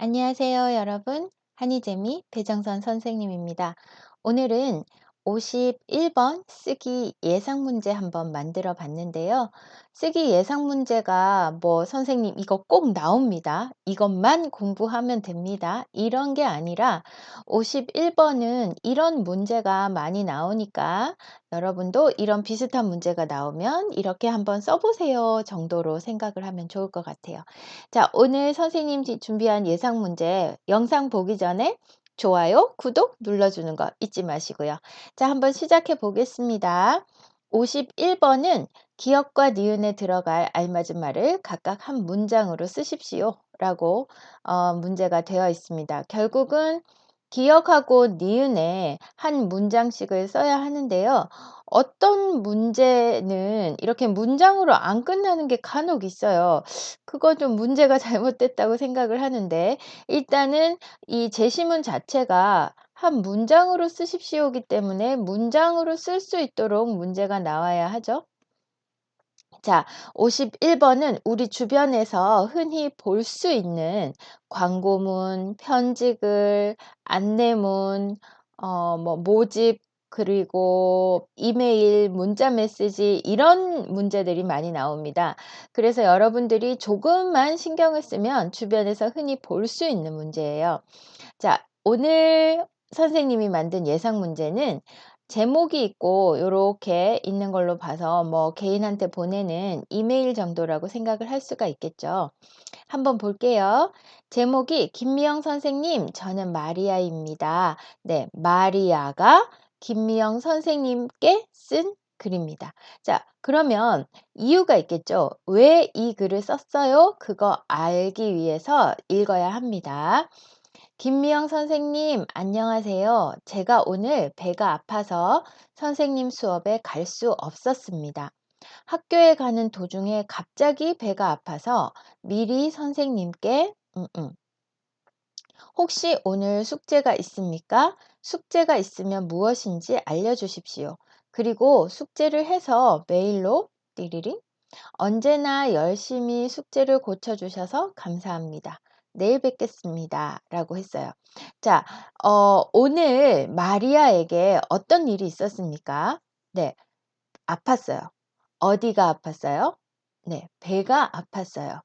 안녕하세요, 여러분. 한희재미 배정선 선생님입니다. 오늘은 51번 쓰기 예상 문제 한번 만들어 봤는데요. 쓰기 예상 문제가 뭐 선생님 이거 꼭 나옵니다. 이것만 공부하면 됩니다. 이런 게 아니라 51번은 이런 문제가 많이 나오니까 여러분도 이런 비슷한 문제가 나오면 이렇게 한번 써보세요 정도로 생각을 하면 좋을 것 같아요. 자, 오늘 선생님 준비한 예상 문제 영상 보기 전에 좋아요, 구독 눌러주는 거 잊지 마시고요. 자, 한번 시작해 보겠습니다. 51번은 기역과 니은에 들어갈 알맞은 말을 각각 한 문장으로 쓰십시오 라고 문제가 되어 있습니다. 결국은 기역하고 니은에 한 문장씩을 써야 하는데요. 어떤 문제는 이렇게 문장으로 안 끝나는 게 간혹 있어요. 그건 좀 문제가 잘못됐다고 생각을 하는데, 일단은 이 제시문 자체가 한 문장으로 쓰십시오기 때문에 문장으로 쓸 수 있도록 문제가 나와야 하죠. 자, 51번은 우리 주변에서 흔히 볼 수 있는 광고문, 편지글, 안내문, 뭐 모집, 그리고 이메일, 문자 메시지 이런 문제들이 많이 나옵니다. 그래서 여러분들이 조금만 신경을 쓰면 주변에서 흔히 볼 수 있는 문제예요. 자, 오늘 선생님이 만든 예상 문제는 제목이 있고 요렇게 있는 걸로 봐서 뭐 개인한테 보내는 이메일 정도라고 생각을 할 수가 있겠죠. 한번 볼게요. 제목이 김미영 선생님, 저는 마리아입니다. 네, 마리아가 김미영 선생님께 쓴 글입니다. 자, 그러면 이유가 있겠죠. 왜 이 글을 썼어요? 그거 알기 위해서 읽어야 합니다. 김미영 선생님, 안녕하세요. 제가 오늘 배가 아파서 선생님 수업에 갈 수 없었습니다. 학교에 가는 도중에 갑자기 배가 아파서 미리 선생님께, 혹시 오늘 숙제가 있습니까? 숙제가 있으면 무엇인지 알려주십시오. 그리고 숙제를 해서 메일로 띠리링 언제나 열심히 숙제를 고쳐주셔서 감사합니다. 내일 뵙겠습니다. 라고 했어요. 자, 오늘 마리아에게 어떤 일이 있었습니까? 네, 아팠어요. 어디가 아팠어요? 네, 배가 아팠어요.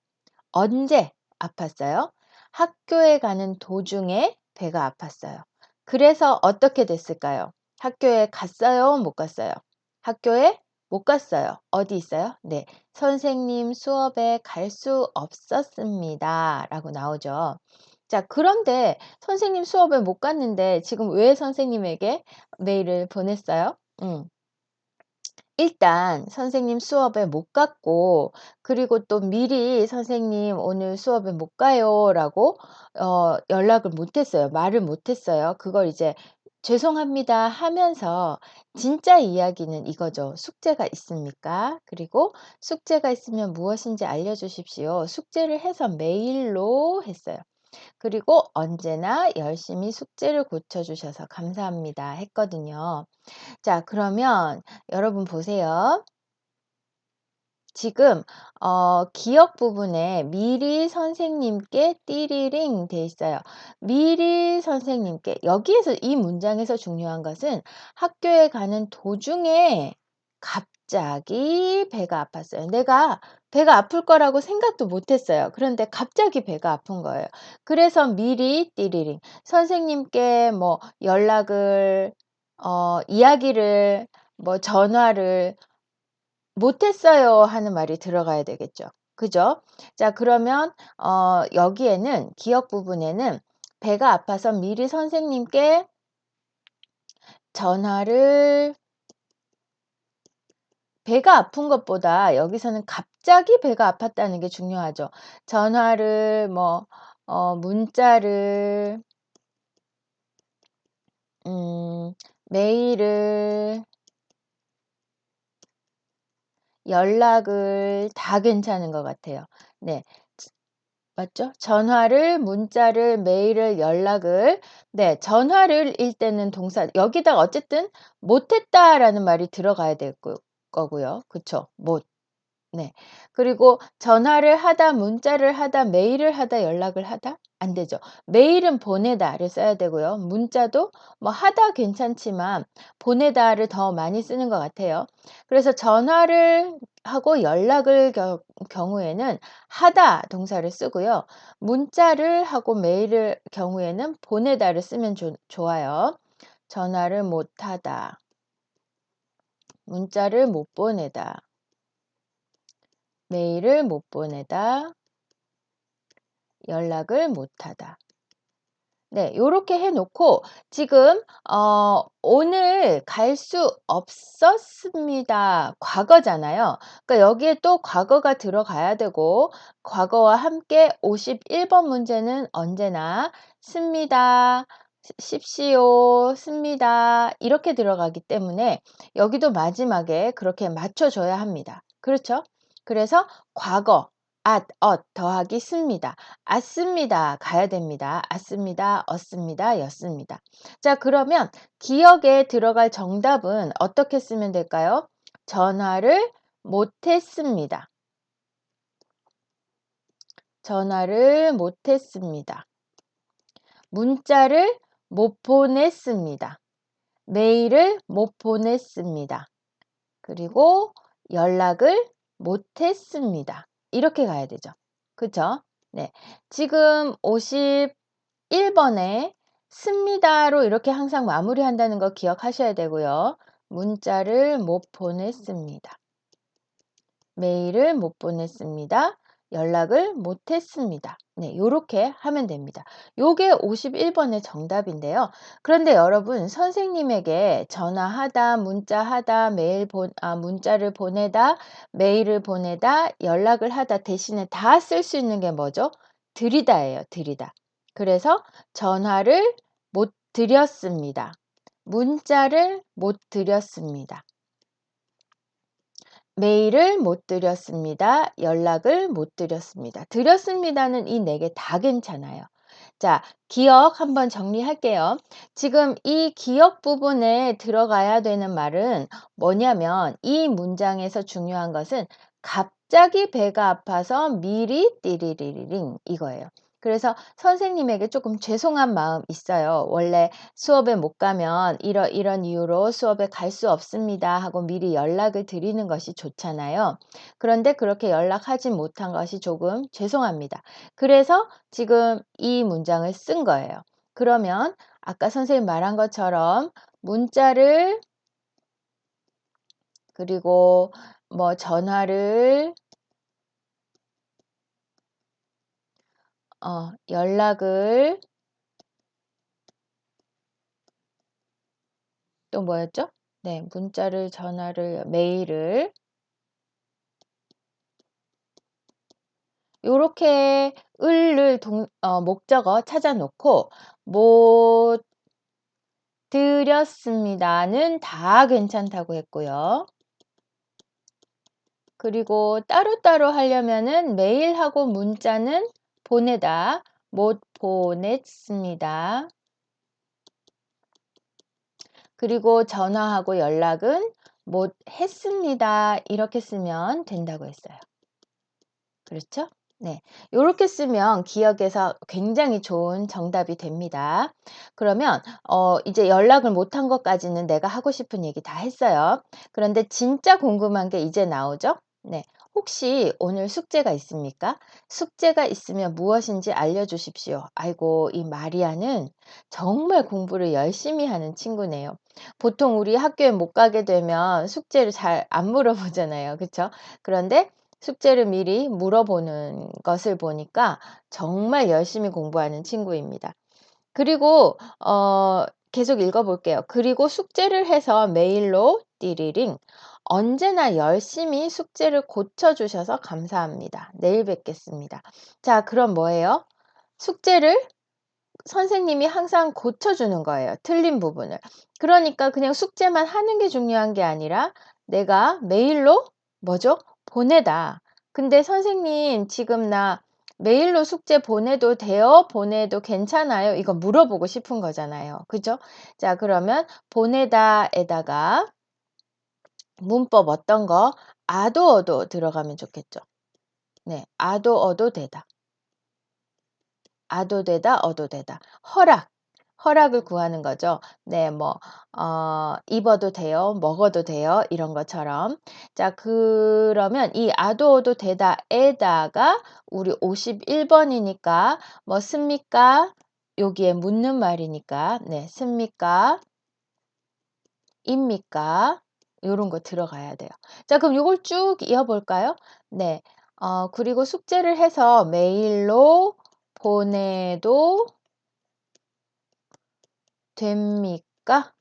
언제 아팠어요? 학교에 가는 도중에 배가 아팠어요. 그래서 어떻게 됐을까요? 학교에 갔어요? 못 갔어요? 학교에 못 갔어요. 어디 있어요? 네. 선생님 수업에 갈 수 없었습니다. 라고 나오죠. 자, 그런데 선생님 수업에 못 갔는데 지금 왜 선생님에게 메일을 보냈어요? 일단 선생님 수업에 못 갔고, 그리고 또 미리 선생님 오늘 수업에 못 가요라고 연락을 못 했어요. 말을 못 했어요. 그걸 이제 죄송합니다 하면서 진짜 이야기는 이거죠. 숙제가 있습니까? 그리고 숙제가 있으면 무엇인지 알려주십시오. 숙제를 해서 메일로 했어요. 그리고 언제나 열심히 숙제를 고쳐주셔서 감사합니다 했거든요. 자, 그러면 여러분 보세요. 지금 기억 부분에 미리 선생님께 띠리링 돼 있어요. 미리 선생님께, 여기에서 이 문장에서 중요한 것은 학교에 가는 도중에 갑자기 배가 아팠어요. 내가 배가 아플 거라고 생각도 못 했어요. 그런데 갑자기 배가 아픈 거예요. 그래서 미리 띠리링 선생님께 뭐 연락을 이야기를 뭐 전화를 못했어요 하는 말이 들어가야 되겠죠. 그죠? 자, 그러면 여기에는 기억 부분에는 배가 아파서 미리 선생님께 전화를, 배가 아픈 것보다 여기서는 갑자기 배가 아팠다는 게 중요하죠. 전화를 뭐 문자를 메일을, 연락을 다 괜찮은 것 같아요. 네. 맞죠? 전화를, 문자를, 메일을, 연락을. 네, 전화를 일 때는 동사 여기다가 어쨌든 못했다라는 말이 들어가야 될 거고요. 그쵸? 못. 네. 그리고 전화를 하다, 문자를 하다, 메일을 하다, 연락을 하다? 안 되죠. 메일은 보내다를 써야 되고요. 문자도 뭐 하다 괜찮지만 보내다를 더 많이 쓰는 것 같아요. 그래서 전화를 하고 연락을 경우에는 하다 동사를 쓰고요. 문자를 하고 메일을 경우에는 보내다를 쓰면 좋아요. 전화를 못 하다. 문자를 못 보내다. 메일을 못 보내다. 연락을 못 하다. 네, 요렇게 해 놓고 지금 오늘 갈 수 없었습니다. 과거잖아요. 그러니까 여기에 또 과거가 들어가야 되고 과거와 함께 51번 문제는 언제나 습니다. 십시오, 습니다. 이렇게 들어가기 때문에 여기도 마지막에 그렇게 맞춰 줘야 합니다. 그렇죠? 그래서 과거 at 더하기 습니다. 앗습니다. 가야 됩니다. 앗습니다. 얻습니다. 였습니다. 자, 그러면 기억에 들어갈 정답은 어떻게 쓰면 될까요? 전화를 못했습니다. 전화를 못했습니다. 문자를 못 보냈습니다. 메일을 못 보냈습니다. 그리고 연락을 못했습니다. 이렇게 가야 되죠. 그쵸? 네. 지금 51번에 습니다로 이렇게 항상 마무리한다는 거 기억하셔야 되고요. 문자를 못 보냈습니다. 메일을 못 보냈습니다. 연락을 못 했습니다. 네, 요렇게 하면 됩니다. 요게 51번의 정답인데요. 그런데 여러분, 선생님에게 전화하다, 문자하다, 문자를 보내다, 메일을 보내다, 연락을 하다 대신에 다 쓸 수 있는 게 뭐죠? 드리다예요, 드리다. 그래서 전화를 못 드렸습니다. 문자를 못 드렸습니다. 메일을 못 드렸습니다. 연락을 못 드렸습니다. 드렸습니다는 이 네 개 다 괜찮아요. 자, 기억 한번 정리할게요. 지금 이 기억 부분에 들어가야 되는 말은 뭐냐면 이 문장에서 중요한 것은 갑자기 배가 아파서 미리 띠리리링 이거예요. 그래서 선생님에게 조금 죄송한 마음 있어요. 원래 수업에 못 가면 이런 이유로 수업에 갈 수 없습니다 하고 미리 연락을 드리는 것이 좋잖아요. 그런데 그렇게 연락하지 못한 것이 조금 죄송합니다. 그래서 지금 이 문장을 쓴 거예요. 그러면 아까 선생님 말한 것처럼 문자를 그리고 뭐 전화를 연락을 또 뭐였죠? 네, 문자를 전화를 메일을 요렇게 을을 목적어 찾아 놓고 못 드렸습니다는 다 괜찮다고 했고요. 그리고 따로따로 하려면은 메일하고 문자는 보내다 못 보냈습니다. 그리고 전화하고 연락은 못 했습니다. 이렇게 쓰면 된다고 했어요. 그렇죠? 네. 요렇게 쓰면 기억에서 굉장히 좋은 정답이 됩니다. 그러면 이제 연락을 못한 것까지는 내가 하고 싶은 얘기 다 했어요. 그런데 진짜 궁금한 게 이제 나오죠? 네. 혹시 오늘 숙제가 있습니까? 숙제가 있으면 무엇인지 알려주십시오. 아이고, 이 마리아는 정말 공부를 열심히 하는 친구네요. 보통 우리 학교에 못 가게 되면 숙제를 잘 안 물어보잖아요. 그쵸? 그런데 숙제를 미리 물어보는 것을 보니까 정말 열심히 공부하는 친구입니다. 그리고 계속 읽어볼게요. 그리고 숙제를 해서 메일로 띠리링 언제나 열심히 숙제를 고쳐주셔서 감사합니다. 내일 뵙겠습니다. 자, 그럼 뭐예요? 숙제를 선생님이 항상 고쳐주는 거예요. 틀린 부분을. 그러니까 그냥 숙제만 하는 게 중요한 게 아니라 내가 메일로 뭐죠? 보내다. 근데 선생님 지금 나 메일로 숙제 보내도 돼요? 보내도 괜찮아요? 이거 물어보고 싶은 거잖아요. 그죠? 자, 그러면 보내다에다가 문법 어떤 거? 아도 어도 들어가면 좋겠죠. 네. 아도 어도 되다. 아도 되다 어도 되다. 허락을 구하는 거죠. 네. 뭐 입어도 돼요. 먹어도 돼요. 이런 것처럼. 자 그러면 이 아도 어도 되다에다가 우리 51 번이니까 뭐 습니까? 여기에 묻는 말이니까 네. 습니까? 입니까? 요런 거 들어가야 돼요. 자 그럼 요걸 쭉 이어 볼까요? 네. 그리고 숙제를 해서 메일로 보내도 됩니까?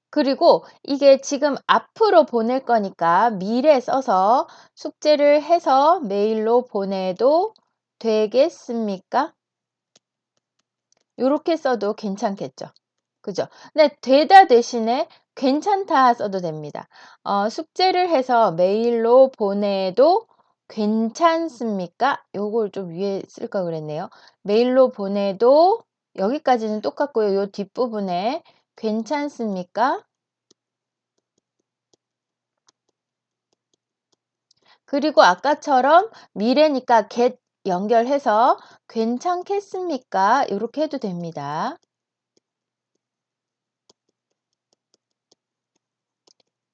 그리고 이게 지금 앞으로 보낼 거니까 미래 써서 숙제를 해서 메일로 보내도 되겠습니까? 요렇게 써도 괜찮겠죠. 그죠? 근데 되다 대신에 괜찮다 써도 됩니다. 숙제를 해서 메일로 보내도 괜찮습니까? 요걸 좀 위에 쓸 걸 그랬네요. 메일로 보내도 여기까지는 똑같고요. 요 뒷부분에 괜찮습니까? 그리고 아까처럼 미래니까 get 연결해서 괜찮겠습니까? 요렇게 해도 됩니다.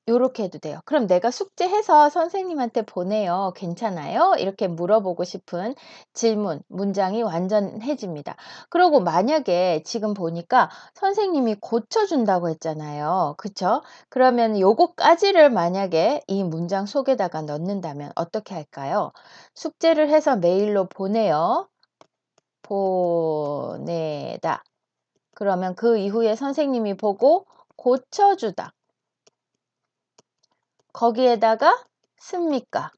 요렇게 해도 돼요. 그럼 내가 숙제해서 선생님한테 보내요. 괜찮아요? 이렇게 물어보고 싶은 질문, 문장이 완전해집니다. 그리고 만약에 지금 보니까 선생님이 고쳐준다고 했잖아요. 그쵸? 그러면 요거까지를 만약에 이 문장 속에다가 넣는다면 어떻게 할까요? 숙제를 해서 메일로 보내요. 보내다. 그러면 그 이후에 선생님이 보고 고쳐주다. 거기에다가 습니까?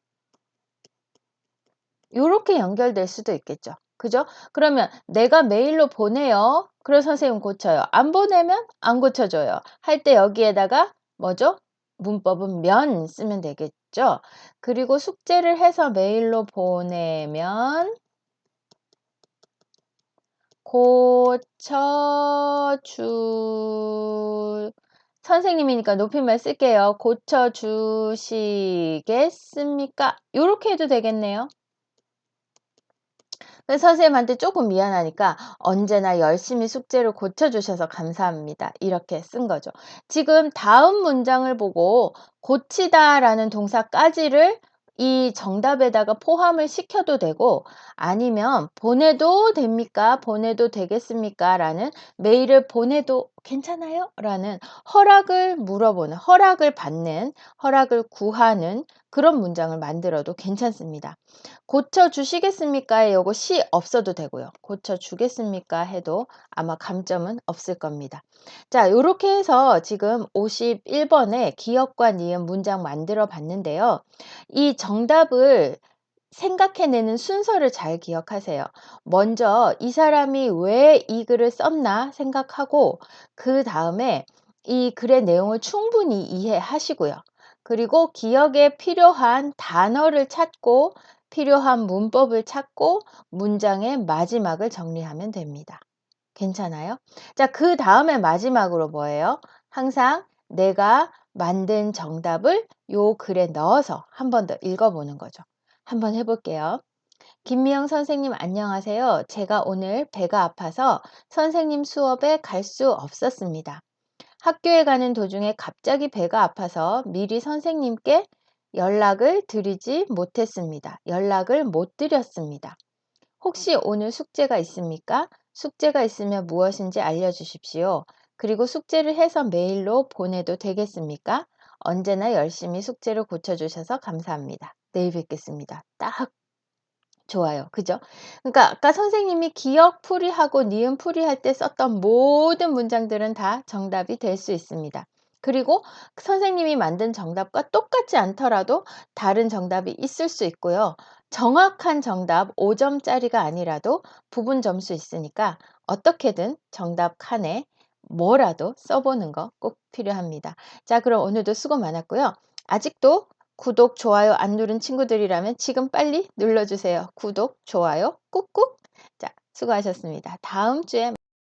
요렇게 연결될 수도 있겠죠. 그죠? 그러면 내가 메일로 보내요. 그래서 선생님 고쳐요. 안 보내면 안 고쳐줘요. 할 때 여기에다가 뭐죠? 문법은 면 쓰면 되겠죠. 그리고 숙제를 해서 메일로 보내면 고쳐주 선생님이니까 높임말 쓸게요. 고쳐주시겠습니까? 요렇게 해도 되겠네요. 그래서 선생님한테 조금 미안하니까 "언제나 열심히 숙제를 고쳐주셔서 감사합니다." 이렇게 쓴 거죠. 지금 다음 문장을 보고 고치다라는 동사까지를 이 정답에다가 포함을 시켜도 되고 아니면 "보내도 됩니까? 보내도 되겠습니까? 라는 메일을 보내도 괜찮아요? 라는 허락을 물어보는, 허락을 받는, 허락을 구하는 그런 문장을 만들어도 괜찮습니다. 고쳐 주시겠습니까에 요거 시 없어도 되고요. 고쳐 주겠습니까 해도 아마 감점은 없을 겁니다. 자, 요렇게 해서 지금 51 번에 기억과 니은 문장 만들어 봤는데요. 이 정답을 생각해내는 순서를 잘 기억하세요. 먼저 이 사람이 왜 이 글을 썼나 생각하고 그 다음에 이 글의 내용을 충분히 이해하시고요. 그리고 기억에 필요한 단어를 찾고 필요한 문법을 찾고 문장의 마지막을 정리하면 됩니다. 괜찮아요? 자, 그 다음에 마지막으로 뭐예요? 항상 내가 만든 정답을 요 글에 넣어서 한 번 더 읽어보는 거죠. 한번 해볼게요. 김미영 선생님 안녕하세요. 제가 오늘 배가 아파서 선생님 수업에 갈 수 없었습니다. 학교에 가는 도중에 갑자기 배가 아파서 미리 선생님께 연락을 드리지 못했습니다. 연락을 못 드렸습니다. 혹시 오늘 숙제가 있습니까? 숙제가 있으면 무엇인지 알려주십시오. 그리고 숙제를 해서 메일로 보내도 되겠습니까? 언제나 열심히 숙제를 고쳐주셔서 감사합니다. 내일 뵙겠습니다. 딱 좋아요. 그죠? 그러니까 아까 선생님이 기억 풀이하고 니은 풀이할 때 썼던 모든 문장들은 다 정답이 될 수 있습니다. 그리고 선생님이 만든 정답과 똑같지 않더라도 다른 정답이 있을 수 있고요. 정확한 정답 5점짜리가 아니라도 부분 점수 있으니까 어떻게든 정답 칸에 뭐라도 써보는 거 꼭 필요합니다. 자, 그럼 오늘도 수고 많았고요. 아직도 구독, 좋아요 안 누른 친구들이라면 지금 빨리 눌러주세요. 구독, 좋아요 꾹꾹. 자, 수고하셨습니다. 다음 주에